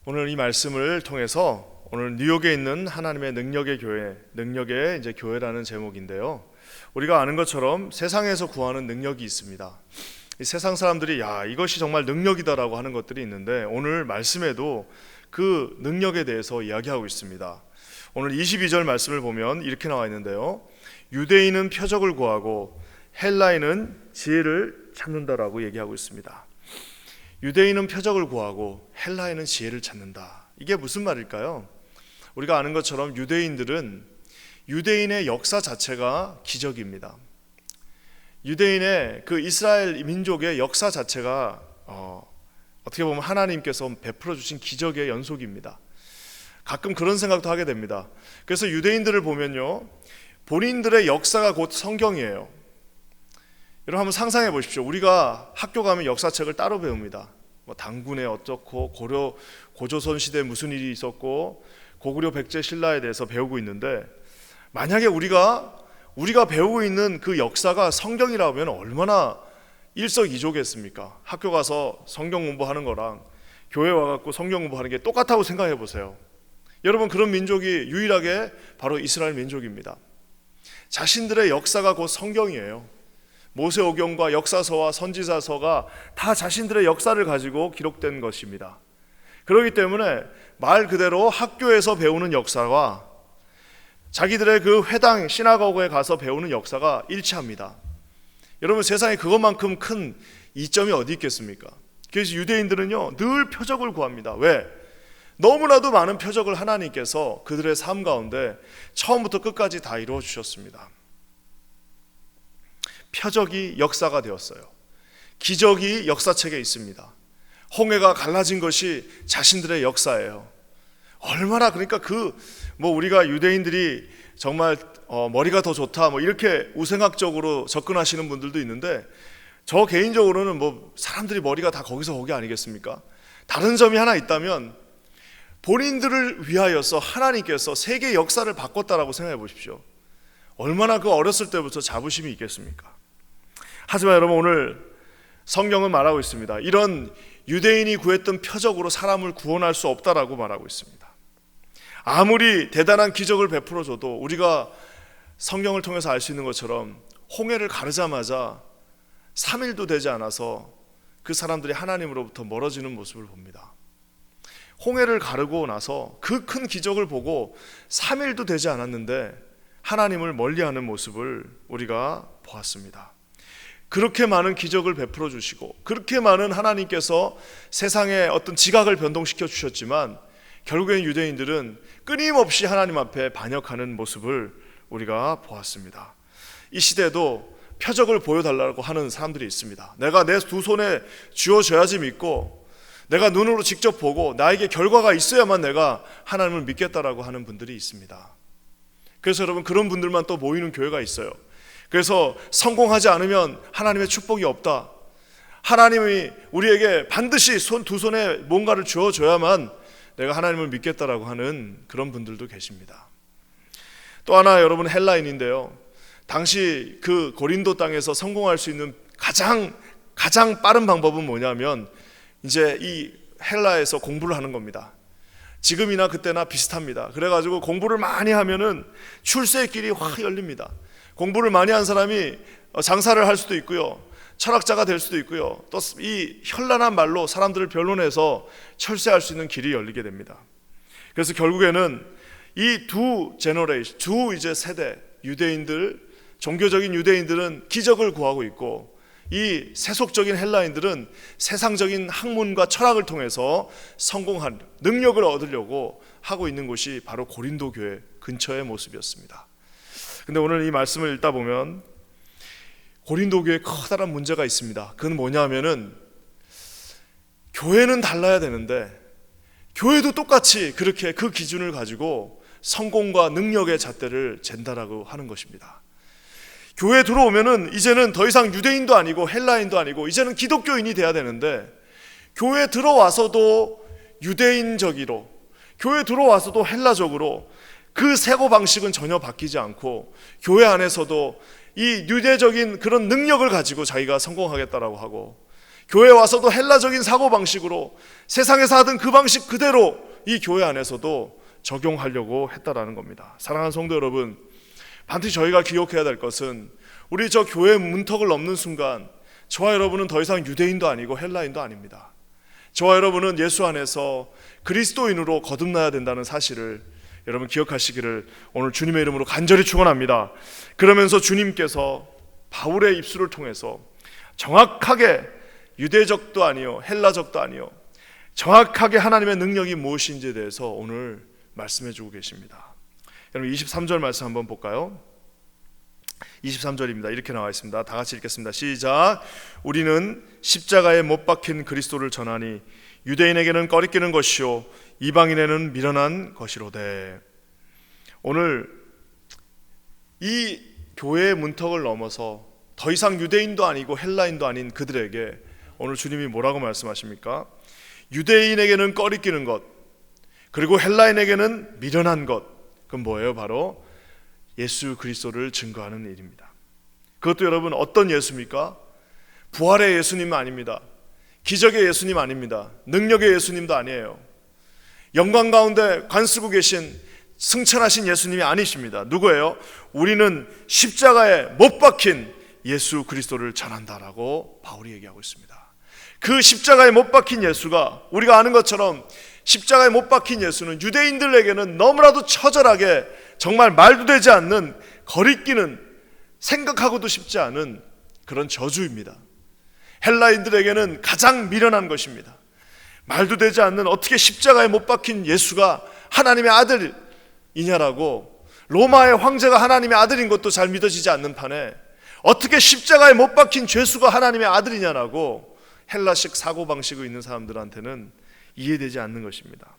오늘 이 말씀을 통해서 오늘 뉴욕에 있는 하나님의 능력의 교회, 능력의 이제 교회라는 제목인데요. 우리가 아는 것처럼 세상에서 구하는 능력이 있습니다. 이 세상 사람들이 이것이 정말 능력이다라고 하는 것들이 있는데 오늘 말씀에도 그 능력에 대해서 이야기하고 있습니다. 오늘 22절 말씀을 보면 이렇게 나와 있는데요. 유대인은 표적을 구하고 헬라인은 지혜를 찾는다라고 얘기하고 있습니다. 유대인은 표적을 구하고 헬라인은 지혜를 찾는다. 이게 무슨 말일까요? 우리가 아는 것처럼 유대인의 역사 자체가 기적입니다. 유대인의 그 이스라엘 민족의 역사 자체가 어떻게 보면 하나님께서 베풀어 주신 기적의 연속입니다. 가끔 그런 생각도 하게 됩니다. 그래서 유대인들을 보면요, 본인들의 역사가 곧 성경이에요. 여러분 한번 상상해 보십시오. 우리가 학교 가면 역사책을 따로 배웁니다. 당군에 어떻고 고조선 시대에 무슨 일이 있었고 고구려 백제 신라에 대해서 배우고 있는데, 만약에 우리가 배우고 있는 그 역사가 성경이라면 얼마나 일석이조겠습니까? 학교 가서 성경 공부하는 거랑 교회 와갖고 성경 공부하는 게 똑같다고 생각해 보세요. 여러분, 그런 민족이 유일하게 바로 이스라엘 민족입니다. 자신들의 역사가 곧 성경이에요. 모세오경과 역사서와 선지자서가 다 자신들의 역사를 가지고 기록된 것입니다. 그렇기 때문에 말 그대로 학교에서 배우는 역사와 자기들의 그 회당, 시나고그에 가서 배우는 역사가 일치합니다. 여러분, 세상에 그것만큼 큰 이점이 어디 있겠습니까? 그래서 유대인들은요, 늘 표적을 구합니다. 왜? 너무나도 많은 표적을 하나님께서 그들의 삶 가운데 처음부터 끝까지 다 이루어 주셨습니다. 표적이 역사가 되었어요. 기적이 역사책에 있습니다. 홍해가 갈라진 것이 자신들의 역사예요. 얼마나, 그러니까 우리가 유대인들이 정말 머리가 더 좋다 이렇게 우생학적으로 접근하시는 분들도 있는데, 저 개인적으로는 사람들이 머리가 다 거기 아니겠습니까? 다른 점이 하나 있다면 본인들을 위하여서 하나님께서 세계 역사를 바꿨다라고 생각해 보십시오. 얼마나 그 어렸을 때부터 자부심이 있겠습니까? 하지만 여러분, 오늘 성경은 말하고 있습니다. 이런 유대인이 구했던 표적으로 사람을 구원할 수 없다라고 말하고 있습니다. 아무리 대단한 기적을 베풀어줘도 우리가 성경을 통해서 알 수 있는 것처럼 홍해를 가르자마자 3일도 되지 않아서 그 사람들이 하나님으로부터 멀어지는 모습을 봅니다. 홍해를 가르고 나서 그 큰 기적을 보고 3일도 되지 않았는데 하나님을 멀리하는 모습을 우리가 보았습니다. 그렇게 많은 기적을 베풀어 주시고 그렇게 많은 하나님께서 세상의 어떤 지각을 변동시켜 주셨지만 결국엔 유대인들은 끊임없이 하나님 앞에 반역하는 모습을 우리가 보았습니다. 이 시대도 표적을 보여달라고 하는 사람들이 있습니다. 내가 내 두 손에 쥐어줘야지 믿고, 내가 눈으로 직접 보고 나에게 결과가 있어야만 내가 하나님을 믿겠다라고 하는 분들이 있습니다. 그래서 여러분, 그런 분들만 또 모이는 교회가 있어요. 그래서 성공하지 않으면 하나님의 축복이 없다, 하나님이 우리에게 반드시 두 손에 뭔가를 주어줘야만 내가 하나님을 믿겠다라고 하는 그런 분들도 계십니다. 또 하나, 여러분, 헬라인인데요, 당시 그 고린도 땅에서 성공할 수 있는 가장 빠른 방법은 뭐냐면 이제 이 헬라에서 공부를 하는 겁니다. 지금이나 그때나 비슷합니다. 그래가지고 공부를 많이 하면은 출세의 길이 확 열립니다. 공부를 많이 한 사람이 장사를 할 수도 있고요, 철학자가 될 수도 있고요, 또 이 현란한 말로 사람들을 변론해서 철새할 수 있는 길이 열리게 됩니다. 그래서 결국에는 이 두 세대 유대인들, 종교적인 유대인들은 기적을 구하고 있고, 이 세속적인 헬라인들은 세상적인 학문과 철학을 통해서 성공한 능력을 얻으려고 하고 있는 곳이 바로 고린도 교회 근처의 모습이었습니다. 근데 오늘 이 말씀을 읽다 보면 고린도 교회에 커다란 문제가 있습니다. 그건 뭐냐면은 교회는 달라야 되는데 교회도 똑같이 그렇게 그 기준을 가지고 성공과 능력의 잣대를 잰다라고 하는 것입니다. 교회 들어오면은 이제는 더 이상 유대인도 아니고 헬라인도 아니고 이제는 기독교인이 돼야 되는데, 교회 들어와서도 유대인적으로, 교회 들어와서도 헬라적으로 그 사고방식은 전혀 바뀌지 않고 교회 안에서도 이 유대적인 그런 능력을 가지고 자기가 성공하겠다라고 하고, 교회 와서도 헬라적인 사고방식으로 세상에서 하던 그 방식 그대로 이 교회 안에서도 적용하려고 했다라는 겁니다. 사랑하는 성도 여러분, 반드시 저희가 기억해야 될 것은 우리 저 교회 문턱을 넘는 순간 저와 여러분은 더 이상 유대인도 아니고 헬라인도 아닙니다. 저와 여러분은 예수 안에서 그리스도인으로 거듭나야 된다는 사실을 여러분 기억하시기를 오늘 주님의 이름으로 간절히 축원합니다. 그러면서 주님께서 바울의 입술을 통해서 정확하게 유대적도 아니요 헬라적도 아니요 정확하게 하나님의 능력이 무엇인지에 대해서 오늘 말씀해 주고 계십니다. 여러분 23절 말씀 한번 볼까요? 23절입니다. 이렇게 나와 있습니다. 다 같이 읽겠습니다. 시작. 우리는 십자가에 못 박힌 그리스도를 전하니 유대인에게는 꺼리끼는 것이요 이방인에게는 미련한 것이로되. 오늘 이 교회의 문턱을 넘어서 더 이상 유대인도 아니고 헬라인도 아닌 그들에게 오늘 주님이 뭐라고 말씀하십니까? 유대인에게는 꺼리끼는 것, 그리고 헬라인에게는 미련한 것. 그건 뭐예요? 바로 예수 그리스도를 증거하는 일입니다. 그것도 여러분 어떤 예수입니까? 부활의 예수님은 아닙니다. 기적의 예수님 아닙니다. 능력의 예수님도 아니에요. 영광 가운데 관쓰고 계신 승천하신 예수님이 아니십니다. 누구예요? 우리는 십자가에 못 박힌 예수 그리스도를 전한다라고 바울이 얘기하고 있습니다. 그 십자가에 못 박힌 예수가 우리가 아는 것처럼 십자가에 못 박힌 예수는 유대인들에게는 너무나도 처절하게 정말 말도 되지 않는 거리끼는 생각하고도 싶지 않은 그런 저주입니다. 헬라인들에게는 가장 미련한 것입니다. 말도 되지 않는 어떻게 십자가에 못 박힌 예수가 하나님의 아들이냐라고 로마의 황제가 하나님의 아들인 것도 잘 믿어지지 않는 판에 어떻게 십자가에 못 박힌 죄수가 하나님의 아들이냐라고 헬라식 사고방식이 있는 사람들한테는 이해되지 않는 것입니다.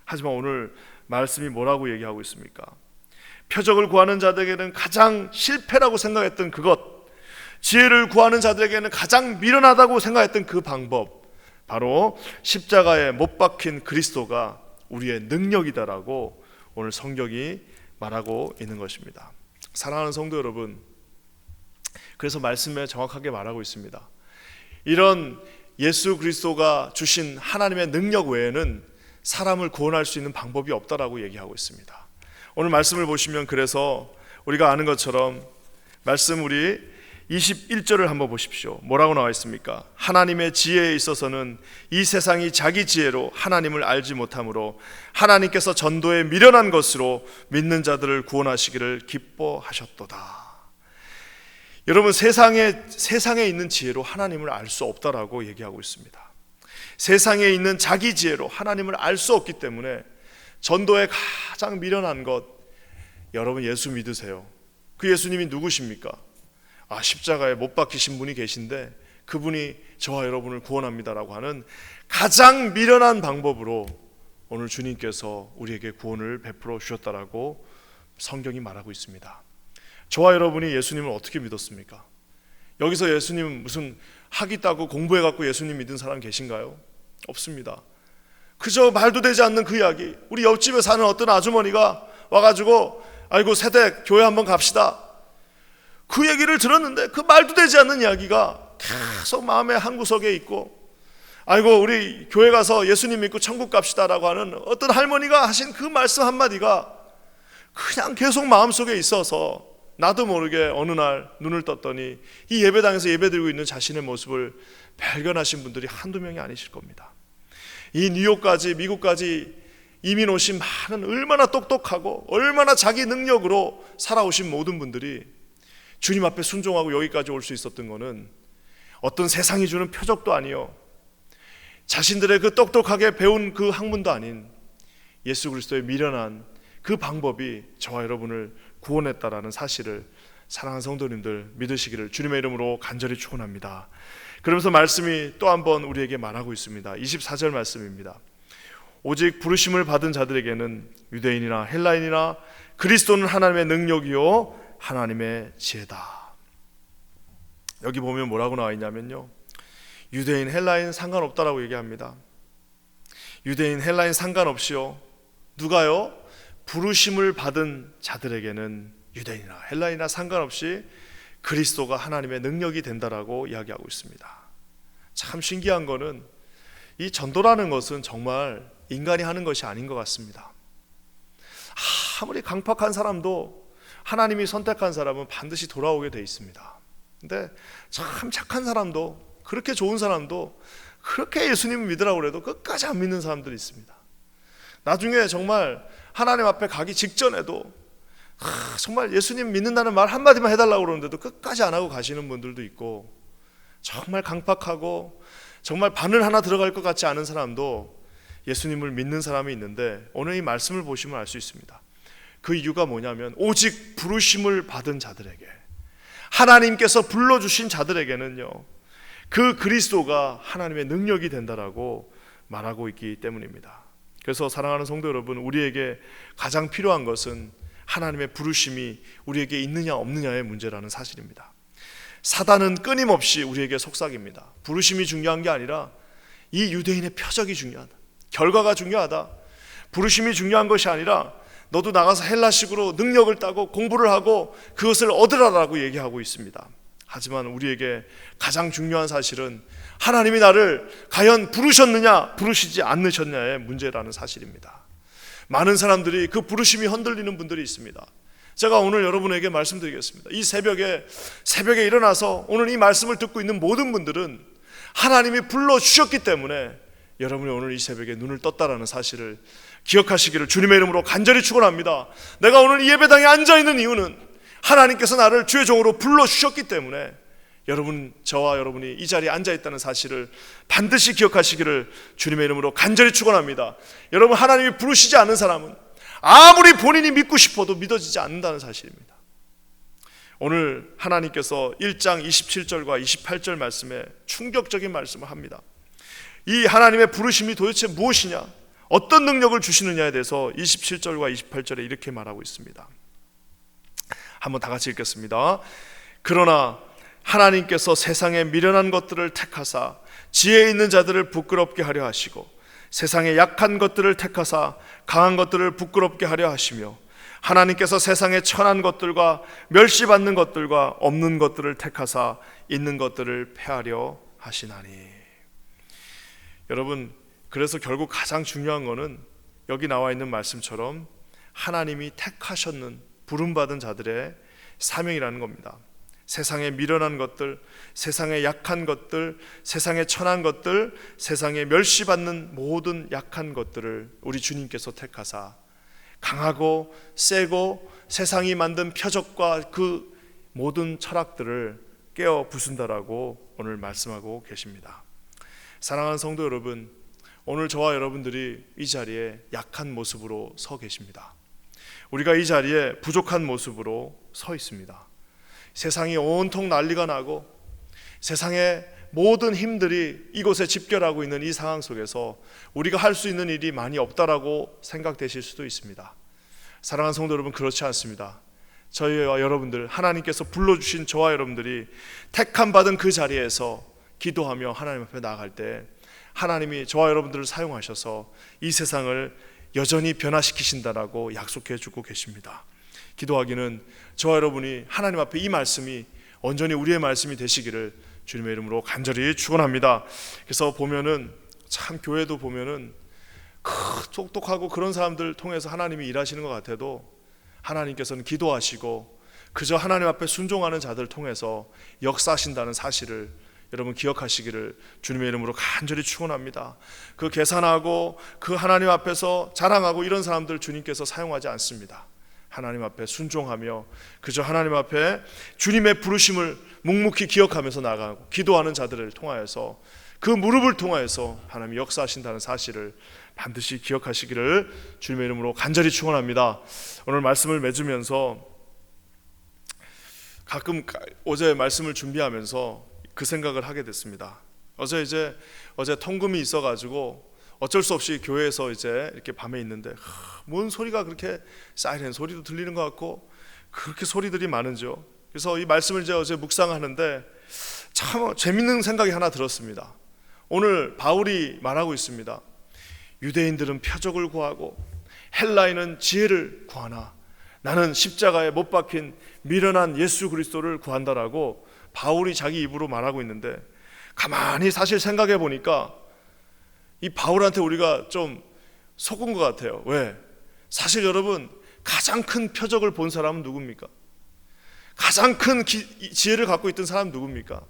하지만 오늘 말씀이 뭐라고 얘기하고 있습니까? 표적을 구하는 자들에게는 가장 실패라고 생각했던 그것, 지혜를 구하는 자들에게는 가장 미련하다고 생각했던 그 방법, 바로 십자가에 못 박힌 그리스도가 우리의 능력이다라고 오늘 성경이 말하고 있는 것입니다. 사랑하는 성도 여러분, 그래서 말씀에 정확하게 말하고 있습니다. 이런 예수 그리스도가 주신 하나님의 능력 외에는 사람을 구원할 수 있는 방법이 없다라고 얘기하고 있습니다. 오늘 말씀을 보시면 그래서 우리가 아는 것처럼 말씀 우리 21절을 한번 보십시오. 뭐라고 나와 있습니까? 하나님의 지혜에 있어서는 이 세상이 자기 지혜로 하나님을 알지 못하므로 하나님께서 전도에 미련한 것으로 믿는 자들을 구원하시기를 기뻐하셨도다. 여러분 세상에 있는 지혜로 하나님을 알 수 없다라고 얘기하고 있습니다. 세상에 있는 자기 지혜로 하나님을 알 수 없기 때문에 전도에 가장 미련한 것, 여러분 예수 믿으세요. 그 예수님이 누구십니까? 십자가에 못 박히신 분이 계신데 그분이 저와 여러분을 구원합니다라고 하는 가장 미련한 방법으로 오늘 주님께서 우리에게 구원을 베풀어 주셨다라고 성경이 말하고 있습니다. 저와 여러분이 예수님을 어떻게 믿었습니까? 여기서 예수님 무슨 학위 따고 공부해갖고 예수님 믿은 사람 계신가요? 없습니다. 그저 말도 되지 않는 그 이야기, 우리 옆집에 사는 어떤 아주머니가 와가지고 아이고 세대 교회 한번 갑시다, 그 얘기를 들었는데 그 말도 되지 않는 이야기가 계속 마음의 한구석에 있고, 아이고 우리 교회 가서 예수님 믿고 천국 갑시다라고 하는 어떤 할머니가 하신 그 말씀 한마디가 그냥 계속 마음속에 있어서 나도 모르게 어느 날 눈을 떴더니 이 예배당에서 예배드리고 있는 자신의 모습을 발견하신 분들이 한두 명이 아니실 겁니다. 이 뉴욕까지 미국까지 이민 오신 많은 얼마나 똑똑하고 얼마나 자기 능력으로 살아오신 모든 분들이 주님 앞에 순종하고 여기까지 올 수 있었던 것은 어떤 세상이 주는 표적도 아니요 자신들의 그 똑똑하게 배운 그 학문도 아닌 예수 그리스도의 미련한 그 방법이 저와 여러분을 구원했다라는 사실을 사랑하는 성도님들 믿으시기를 주님의 이름으로 간절히 축원합니다. 그러면서 말씀이 또 한 번 우리에게 말하고 있습니다. 24절 말씀입니다. 오직 부르심을 받은 자들에게는 유대인이나 헬라인이나 그리스도는 하나님의 능력이요 하나님의 지혜다. 여기 보면 뭐라고 나와 있냐면요, 유대인 헬라인 상관없다라고 얘기합니다. 유대인 헬라인 상관없이요, 누가요? 부르심을 받은 자들에게는 유대인이나 헬라인이나 상관없이 그리스도가 하나님의 능력이 된다라고 이야기하고 있습니다. 참 신기한 거는 이 전도라는 것은 정말 인간이 하는 것이 아닌 것 같습니다. 아무리 강팍한 사람도 하나님이 선택한 사람은 반드시 돌아오게 돼 있습니다. 근데 참 착한 사람도, 그렇게 좋은 사람도, 그렇게 예수님을 믿으라고 해도 끝까지 안 믿는 사람들이 있습니다. 나중에 정말 하나님 앞에 가기 직전에도 정말 예수님 믿는다는 말 한마디만 해달라고 그러는데도 끝까지 안 하고 가시는 분들도 있고, 정말 강팍하고 정말 바늘 하나 들어갈 것 같지 않은 사람도 예수님을 믿는 사람이 있는데, 오늘 이 말씀을 보시면 알 수 있습니다. 그 이유가 뭐냐면 오직 부르심을 받은 자들에게, 하나님께서 불러주신 자들에게는요, 그 그리스도가 하나님의 능력이 된다라고 말하고 있기 때문입니다. 그래서 사랑하는 성도 여러분, 우리에게 가장 필요한 것은 하나님의 부르심이 우리에게 있느냐 없느냐의 문제라는 사실입니다. 사단은 끊임없이 우리에게 속삭입니다. 부르심이 중요한 게 아니라 이 유대인의 표적이 중요하다, 결과가 중요하다, 부르심이 중요한 것이 아니라 너도 나가서 헬라식으로 능력을 따고 공부를 하고 그것을 얻으라라고 얘기하고 있습니다. 하지만 우리에게 가장 중요한 사실은 하나님이 나를 과연 부르셨느냐 부르시지 않으셨냐의 문제라는 사실입니다. 많은 사람들이 그 부르심이 흔들리는 분들이 있습니다. 제가 오늘 여러분에게 말씀드리겠습니다. 이 새벽에 일어나서 오늘 이 말씀을 듣고 있는 모든 분들은 하나님이 불러주셨기 때문에 여러분이 오늘 이 새벽에 눈을 떴다라는 사실을 기억하시기를 주님의 이름으로 간절히 축원합니다. 내가 오늘 이 예배당에 앉아있는 이유는 하나님께서 나를 주의 종으로 불러주셨기 때문에 여러분, 저와 여러분이 이 자리에 앉아있다는 사실을 반드시 기억하시기를 주님의 이름으로 간절히 축원합니다. 여러분, 하나님이 부르시지 않는 사람은 아무리 본인이 믿고 싶어도 믿어지지 않는다는 사실입니다. 오늘 하나님께서 1장 27절과 28절 말씀에 충격적인 말씀을 합니다. 이 하나님의 부르심이 도대체 무엇이냐, 어떤 능력을 주시느냐에 대해서 27절과 28절에 이렇게 말하고 있습니다. 한번 다 같이 읽겠습니다. 그러나 하나님께서 세상에 미련한 것들을 택하사 지혜 있는 자들을 부끄럽게 하려 하시고, 세상에 약한 것들을 택하사 강한 것들을 부끄럽게 하려 하시며, 하나님께서 세상에 천한 것들과 멸시받는 것들과 없는 것들을 택하사 있는 것들을 폐하려 하시나니. 여러분, 그래서 결국 가장 중요한 것은 여기 나와 있는 말씀처럼 하나님이 택하셨는 부름받은 자들의 사명이라는 겁니다. 세상에 미련한 것들, 세상에 약한 것들, 세상에 천한 것들, 세상에 멸시받는 모든 약한 것들을 우리 주님께서 택하사 강하고 세고 세상이 만든 표적과 그 모든 철학들을 깨어 부순다라고 오늘 말씀하고 계십니다. 사랑하는 성도 여러분, 오늘 저와 여러분들이 이 자리에 약한 모습으로 서 계십니다. 우리가 이 자리에 부족한 모습으로 서 있습니다. 세상이 온통 난리가 나고 세상의 모든 힘들이 이곳에 집결하고 있는 이 상황 속에서 우리가 할 수 있는 일이 많이 없다라고 생각되실 수도 있습니다. 사랑하는 성도 여러분, 그렇지 않습니다. 저희와 여러분들, 하나님께서 불러주신 저와 여러분들이 택함 받은 그 자리에서 기도하며 하나님 앞에 나아갈 때 하나님이 저와 여러분들을 사용하셔서 이 세상을 여전히 변화시키신다라고 약속해 주고 계십니다. 기도하기는 저와 여러분이 하나님 앞에 이 말씀이 온전히 우리의 말씀이 되시기를 주님의 이름으로 간절히 축원합니다. 그래서 보면은 참 교회도 보면은 똑똑하고 그런 사람들 통해서 하나님이 일하시는 것 같아도 하나님께서는 기도하시고 그저 하나님 앞에 순종하는 자들 통해서 역사하신다는 사실을 여러분 기억하시기를 주님의 이름으로 간절히 축원합니다. 그 계산하고 그 하나님 앞에서 자랑하고 이런 사람들 주님께서 사용하지 않습니다. 하나님 앞에 순종하며 그저 하나님 앞에 주님의 부르심을 묵묵히 기억하면서 나가고 기도하는 자들을 통하여서 그 무릎을 통하여서 하나님이 역사하신다는 사실을 반드시 기억하시기를 주님의 이름으로 간절히 축원합니다. 오늘 말씀을 맺으면서 가끔 어제 말씀을 준비하면서 그 생각을 하게 됐습니다. 어제 통금이 있어가지고 어쩔 수 없이 교회에서 이제 이렇게 밤에 있는데 뭔 소리가 그렇게 사이렌 소리도 들리는 것 같고 그렇게 소리들이 많은지요. 그래서 이 말씀을 이제 어제 묵상하는데 참 재밌는 생각이 하나 들었습니다. 오늘 바울이 말하고 있습니다. 유대인들은 표적을 구하고 헬라인은 지혜를 구하나 나는 십자가에 못 박힌 미련한 예수 그리스도를 구한다라고 바울이 자기 입으로 말하고 있는데 가만히 사실 생각해 보니까 이 바울한테 우리가 좀 속은 것 같아요. 왜? 사실 여러분, 가장 큰 표적을 본 사람은 누굽니까? 가장 큰 지혜를 갖고 있던 사람은 누굽니까?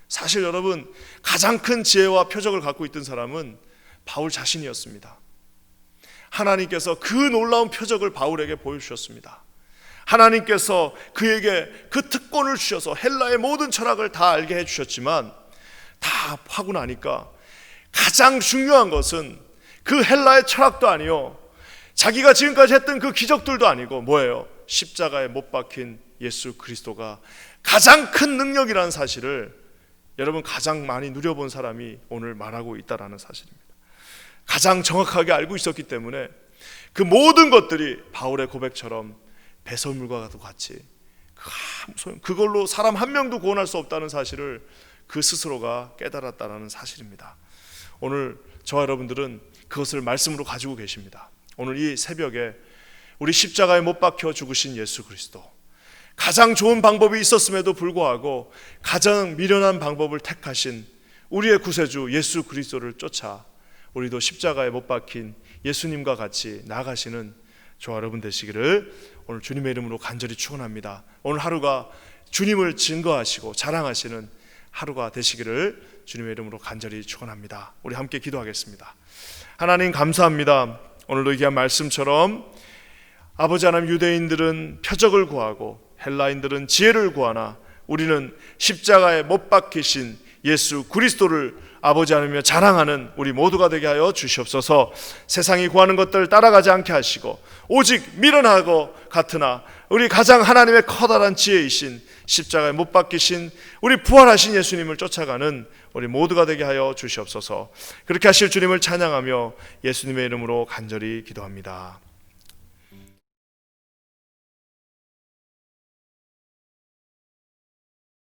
사실 여러분, 가장 큰 지혜와 표적을 갖고 있던 사람은 바울 자신이었습니다. 하나님께서 그 놀라운 표적을 바울에게 보여주셨습니다. 하나님께서 그에게 그 특권을 주셔서 헬라의 모든 철학을 다 알게 해주셨지만, 다 하고 나니까 가장 중요한 것은 그 헬라의 철학도 아니요, 자기가 지금까지 했던 그 기적들도 아니고 뭐예요? 십자가에 못 박힌 예수 그리스도가 가장 큰 능력이라는 사실을 여러분, 가장 많이 누려본 사람이 오늘 말하고 있다는 사실입니다. 가장 정확하게 알고 있었기 때문에 그 모든 것들이 바울의 고백처럼 배설물과도 같이 그걸로 사람 한 명도 구원할 수 없다는 사실을 그 스스로가 깨달았다는 사실입니다. 오늘 저와 여러분들은 그것을 말씀으로 가지고 계십니다. 오늘 이 새벽에 우리 십자가에 못 박혀 죽으신 예수 그리스도, 가장 좋은 방법이 있었음에도 불구하고 가장 미련한 방법을 택하신 우리의 구세주 예수 그리스도를 쫓아 우리도 십자가에 못 박힌 예수님과 같이 나아가시는 저와 여러분 되시기를 오늘 주님의 이름으로 간절히 축원합니다. 오늘 하루가 주님을 증거하시고 자랑하시는 하루가 되시기를 주님의 이름으로 간절히 축원합니다. 우리 함께 기도하겠습니다. 하나님 감사합니다. 오늘도 얘기한 말씀처럼 아버지 하나님, 유대인들은 표적을 구하고 헬라인들은 지혜를 구하나 우리는 십자가에 못 박히신 예수 그리스도를 아버지 하나님이여 자랑하는 우리 모두가 되게 하여 주시옵소서. 세상이 구하는 것들 따라가지 않게 하시고 오직 미련하고 같으나 우리 가장 하나님의 커다란 지혜이신 십자가에 못 박히신 우리 부활하신 예수님을 쫓아가는 우리 모두가 되게 하여 주시옵소서. 그렇게 하실 주님을 찬양하며 예수님의 이름으로 간절히 기도합니다.